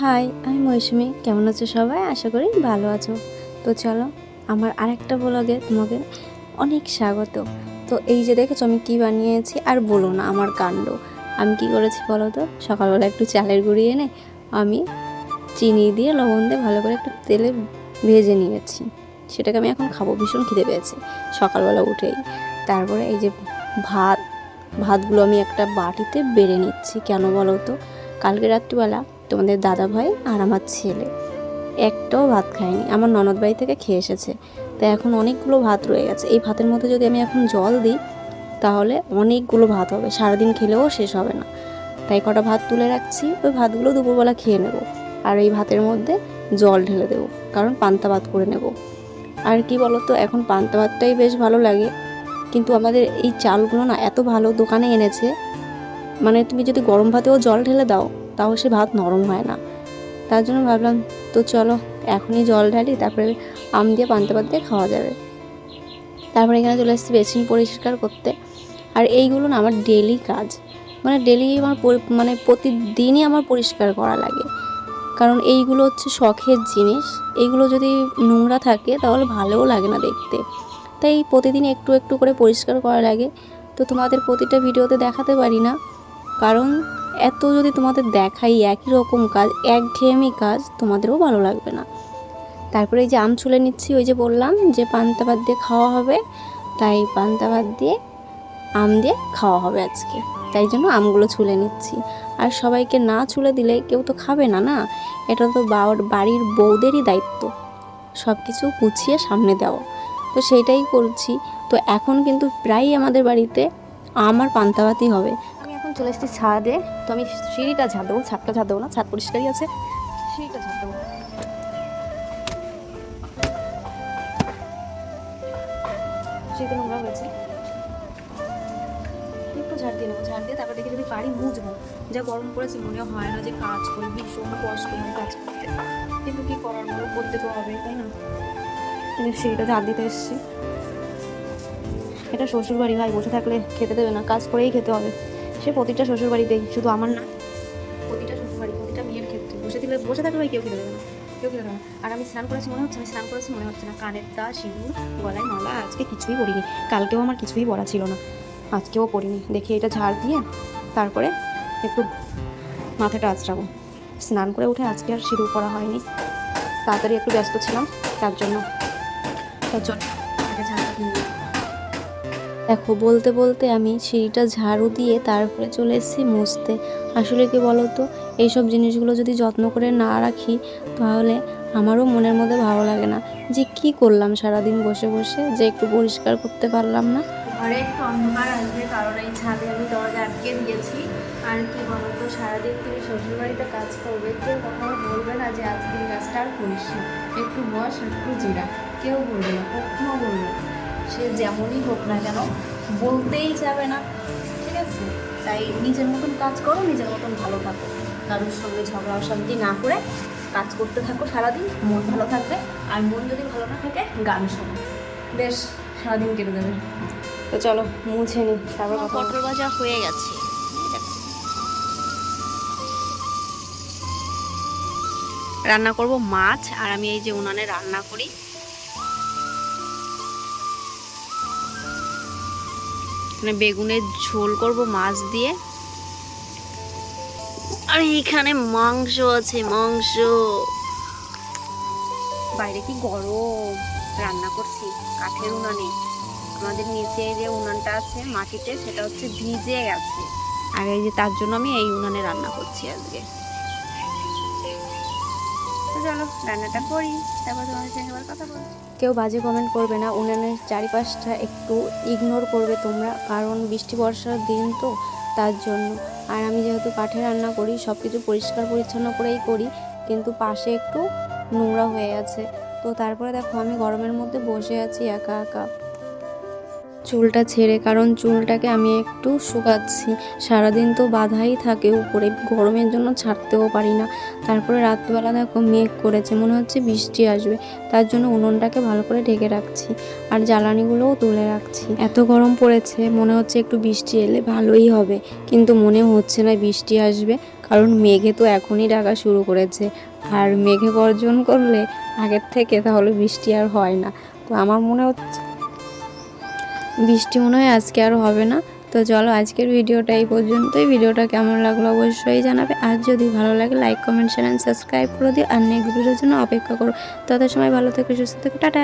High, আমি মৌসুমি। কেমন আছো সবাই? আশা করি ভালো আছো। তো চলো, আমার আরেকটা ব্লগে তোমাকে অনেক স্বাগত। তো এই যে দেখেছো আমি কি বানিয়েছি, আর বলো না আমার কাণ্ড। আমি কি করেছি বলো তো? সকালবেলা একটু চালের গুঁড়ি এনে আমি চিনি দিয়ে লবণ দিয়ে ভালো করে একটু তেলে ভেজে নিয়েছি। সেটাকে আমি এখন খাবো, ভীষণ খিদে পেয়েছে সকালবেলা উঠেই। তারপরে এই যে ভাতগুলো আমি একটা বাটিতে বেড়ে নিচ্ছি। কেন বলো তো? কালকে রাত্রিবেলা তোমাদের দাদা ভাই আর আমার ছেলে একটাও ভাত খায়নি, আমার ননদ বাড়ি থেকে খেয়ে এসেছে। তাই এখন অনেকগুলো ভাত রয়ে গেছে। এই ভাতের মধ্যে যদি আমি এখন জল দিই তাহলে অনেকগুলো ভাত হবে, সারাদিন খেলেও শেষ হবে না। তাই কটা ভাত তুলে রাখছি, ওই ভাতগুলো দুপুরবেলা খেয়ে নেব। আর এই ভাতের মধ্যে জল ঢেলে দেবো, কারণ পান্তা ভাত করে নেব। আর কি বলো তো, এখন পান্তা ভাতটাই বেশ ভালো লাগে। কিন্তু আমাদের এই চালগুলো না এত ভালো দোকানে এনেছে, মানে তুমি যদি গরম ভাতেও জল ঢেলে দাও তাও সে ভাত নরম হয় না। তার জন্য ভাবলাম তো চলো এখনই জল ঢালি, তারপরে আম দিয়ে পান্তা ভাত দিয়ে খাওয়া যাবে। তারপরে এখানে চলে এসেছি বেসিন পরিষ্কার করতে। আর এইগুলো না আমার ডেলি কাজ, মানে ডেলি আমার মানে প্রতিদিনই আমার পরিষ্কার করা লাগে। কারণ এইগুলো হচ্ছে শখের জিনিস, এইগুলো যদি নোংরা থাকে তাহলে ভালোও লাগে না দেখতে। তাই প্রতিদিন একটু একটু করে পরিষ্কার করা লাগে। তো তোমাদের প্রতিটা ভিডিওতে দেখাতে পারি না, কারণ এত যদি তোমাদের দেখাই একই রকম কাজ, একঘেয়েমি কাজ, তোমাদেরও ভালো লাগবে না। তারপরে এই যে আম ছুলে নিচ্ছি, ওই যে বললাম যে পান্তা ভাত দিয়ে খাওয়া হবে, তাই পান্তা ভাত দিয়ে আম দিয়ে খাওয়া হবে আজকে। তাই জন্য আমগুলো ছুলে নিচ্ছি। আর সবাইকে না ছুলে দিলে কেউ তো খাবে না, না? এটা তো বাড়ির বউদেরই দায়িত্ব সব কিছু গুছিয়ে সামনে দেওয়া। তো সেইটাই করছি। তো এখন কিন্তু প্রায়ই আমাদের বাড়িতে আমার পান্তা ভাতই হবে। আমি এখন চলে এসেছি ছাদে। তো আমি সিঁড়িটা ঝাড় দেবো, ছাদটা ঝাড় দেবো না, ছাদ পরিষ্কারই আছে, সিঁড়িটা ঝাড় দেবো। সিঁড়িতে নোংরা হয়েছে, একটু ঝাড় দিয়ে নেবো। ঝাড় দিয়ে তারপর দেখে যদি পারি মুছবো। যা গরম পড়েছে মনে হয় না যে কাজ করি, ভীষণ কষ্ট হয় কাজ করতে, কিন্তু কি করার, বলো, করতে তো হবে, তাই না? সিঁড়িটা ঝাড় দিতে এসেছি। এটা শ্বশুরবাড়ি ভাই, বসে থাকলে খেতে দেবে না, কাজ করেই খেতে হবে। সে প্রতিটা শ্বশুরবাড়িতেই, শুধু আমার না, প্রতিটা শ্বশুরবাড়ি, প্রতিটা মেয়ের ক্ষেত্রে বসে থাকলে ভাই কেউ খেতে দেবে না, কেউ খেতে দেবে না। আর আমি স্নান করেছি মনে হচ্ছে, আমি স্নান করেছি মনে হচ্ছে না। কানের তা, সিঁদুর, গলায় মালা, আজকে কিছুই পরিনি। কালকেও আমার কিছুই পরা ছিল না, আজকেও পরিনি। দেখি এটা ঝাড় দিয়ে তারপরে একটু মাথাটা আঁচড়াবো। স্নান করে উঠে আজকে আর সিঁদুর পরা হয়নি, তাড়াতাড়ি একটু ব্যস্ত ছিলাম, তার জন্য আগে ঝাড়টা দিয়ে নিই। দেখো, বলতে বলতে আমি সিঁড়িটা ঝাড়ু দিয়ে তারপরে চলে এসেছি মুছতে। আসলে কি বলো তো, এইসব জিনিসগুলো যদি যত্ন করে না রাখি তাহলে আমারও মনের মধ্যে ভালো লাগে না যে কি করলাম সারাদিন বসে বসে, যে একটু পরিষ্কার করতে পারলাম না। ঘরে একটু অন্ধকার আসবে, কারণ এই ছাদে আমি দরজা আটকে দিয়েছি। আর কি বলো তো, সারাদিন তুমি শ্বশুরবাড়িতে কাজ করবে, কেউ কখনো বলবে না যে আজকের কাজটা আর করিস না, একটু বস, একটু জিরা, কেউ বলবে না, কখনো বলবে না। সে যেমনই হোক না কেন, বলতেই যাবে না, ঠিক আছে? তাই নিজের মতন কাজ করো, নিজের মতন ভালো থাকো, কারোর সঙ্গে ঝগড়া অশান্তি না করে কাজ করতে থাকো সারাদিন, মন ভালো থাকবে। আর মন যদি ভালো না থাকে, গান শোনো, বেশ সারাদিন কেটে যাবে। তো চলো মুছে নি, তারপর পটল ভাজা হয়ে গেছে। রান্না করব মাছ, আর আমি এই যে উনানে রান্না করি। মানে বেগুনের ঝোল করব মাছ দিয়ে। আর এখানে মাংস আছে, মাংস। বাইরে কি গরম, রান্না করছি কাঠের উনানে। আমাদের নিচে যে উনানটা আছে মাটিতে, সেটা হচ্ছে ভিজে গেছে। আর এই যে তার জন্য আমি এই উনানে রান্না করছি আজকে। তো চলো রান্নাটা করি, তারপর তোমাদের সঙ্গে আবার কথা বলবো। কেউ বাজে কমেন্ট করবে না, উনানের চারিপাশটা একটু ইগনোর করবে তোমরা, কারণ বৃষ্টি বর্ষার দিন তো, তার জন্য। আর আমি যেহেতু কাঠে রান্না করি, সব কিছু পরিষ্কার পরিচ্ছন্ন করেই করি, কিন্তু পাশে একটু নোংরা হয়ে আছে। তো তারপরে দেখো আমি গরমের মধ্যে বসে আছি একা একা, চুলটা ছেড়ে, কারণ চুলটাকে আমি একটু শুকাচ্ছি। সারাদিন তো বাঁধাই থাকে উপরে, গরমের জন্য ছাড়তেও পারি না। তারপরে রাত্রিবেলা দেখো মেঘ করেছে, মনে হচ্ছে বৃষ্টি আসবে, তার জন্য উনুনটাকে ভালো করে ঢেকে রাখছি, আর জ্বালানিগুলোও তুলে রাখছি। এত গরম পড়েছে, মনে হচ্ছে একটু বৃষ্টি এলে ভালোই হবে, কিন্তু মনে হচ্ছে না বৃষ্টি আসবে, কারণ মেঘে তো এখনই ডাকা শুরু করেছে, আর মেঘে গর্জন করলে আগের থেকে তাহলে বৃষ্টি আর হয় না। তো আমার মনে হচ্ছে বৃষ্টি মনে হয় আজকে আর হবে না। তো চলো আজকের ভিডিওটা এই পর্যন্তই। ভিডিওটা কেমন লাগলো অবশ্যই জানাবে, আর যদি ভালো লাগে like comment share and subscribe করে দিও, আর নেক্সট ভিডিওর জন্য অপেক্ষা করো। তত সময় ভালো থেকো, সুস্থ থেকো, টাটা।